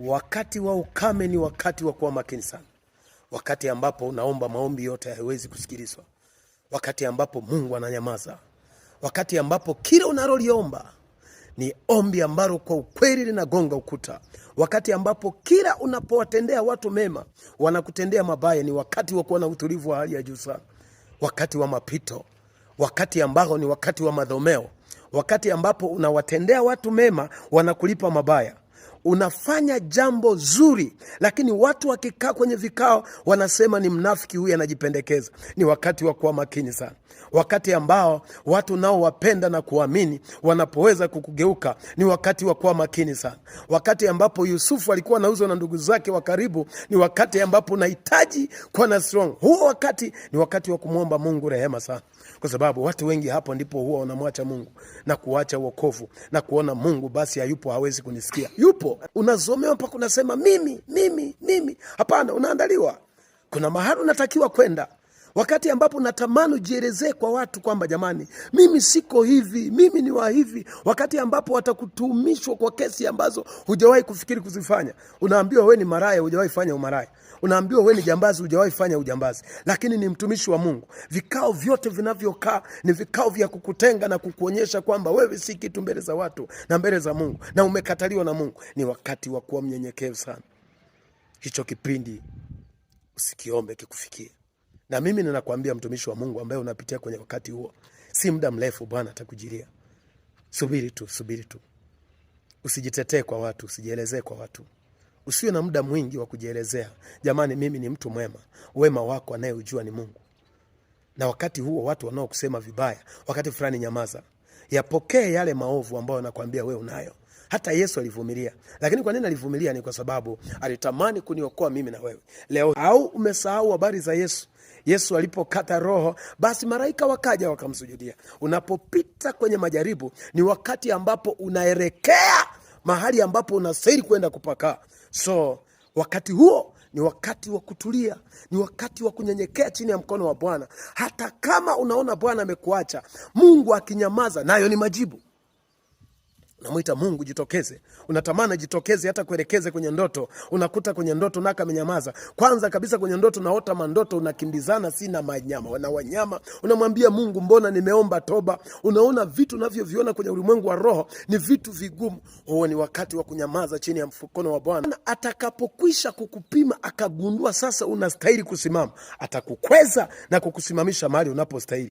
Wakati wa ukame ni wakati wa kuwa makini sana. Wakati ambapo unaomba maombi yote hayawezi kusikilizwa. Wakati ambapo Mungu ananyamaza. Wakati ambapo kila unaloliomba ni ombi ambalo kwa ukweli linagonga ukuta. Wakati ambapo kila unapowatendea watu mema wanakutendea mabaya, ni wakati wa kuwa na utulivu wa hali ya juu sana. Wakati wa mapito, wakati ambao ni wakati wa madhomeo, wakati ambapo unawatendea watu mema wanakulipa mabaya. Unafanya jambo zuri, lakini watu wakikaa kwenye vikao wanasema ni mnafiki huyu, anajipendekeza. Ni wakati wa kuwa makini sana. Wakati ambao watu nao wapenda na kuamini wanapoweza kukugeuka, ni wakati wa kuwa makini sana. Wakati ambapo Yusufu alikuwa anauzwa na ndugu zake wa karibu, ni wakati ambapo unahitaji kuwa na strong. Huo wakati ni wakati wa kumwomba Mungu rehema sana. Kwa sababu watu wengi hapo ndipo huwa wanamwacha Mungu na kuacha wokovu na kuona Mungu basi hayupo, hawezi kunisikia. Yupo, unazomewa mpaka unasema mimi. Hapana, unaandaliwa. Kuna mahali unatakiwa kwenda. Wakati ambapo unatamani ujielezee kwa watu kwamba jamani, mimi siko hivi, mimi ni wa hivi. Wakati ambapo watakutumishwa kwa kesi ambazo hujawahi kufikiri kuzifanya. Unaambiwa wewe ni maraya, hujawahi fanya umaraya. Unaambiwa wewe ni jambazi, hujawahi fanya ujambazi. Lakini ni mtumishi wa Mungu. Vikao vyote vinavyokaa ni vikao vya kukutenga na kukuonyesha kwamba wewe si kitu mbele za watu na mbele za Mungu, na umekataliwa na Mungu. Ni wakati wa kuwa mnyenyekevu sana. Hicho kipindi usikiombe kikufikie. Na mimi ninakwambia mtumishi wa Mungu ambaye unapitia kwenye wakati huo, si muda mrefu Bwana atakujilia. Subiri tu. Usijitetee kwa watu, usijielezee kwa watu. Usiwe na muda mwingi wa kujielezea. Jamani, mimi ni mtu mwema. Wema wako anayeujua ni Mungu. Na wakati huo watu wanaokusema vibaya, wakati fulani nyamaza. Yapokee yale maovu ambayo anakuambia wewe unayo. Hata Yesu alivumilia. Lakini kwa nini alivumilia? Ni kwa sababu alitamani kuniokoa mimi na wewe. Leo au umesahau habari za Yesu? Yesu alipokata roho, basi malaika wakaja wakamsujudia. Unapopita kwenye majaribu, ni wakati ambapo unaelekea mahali ambapo unastahili kwenda kupakaa. So wakati huo ni wakati wa kutulia, ni wakati wa kunyenyekea chini ya mkono wa Bwana. Hata kama unaona Bwana amekuacha, Mungu akinyamaza, nayo ni majibu. Unamuita Mungu, jitokeze. Unatamani jitokeze hata kuelekeze kwenye ndoto. Unakuta kwenye ndoto naka amenyamaza. Kwanza kabisa kwenye ndoto naota mandoto unakimbizana sina manyama, wana wanyama. Unamwambia Mungu, mbona nimeomba toba? Unaona vitu unavyoviona kwenye ulimwengu wa roho ni vitu vigumu. Huo ni wakati wa kunyamaza chini ya mkono wa Bwana. Atakapokwisha kukupima akagundua sasa unastahili kusimama, atakukweza na kukusimamisha mahali unapostahili.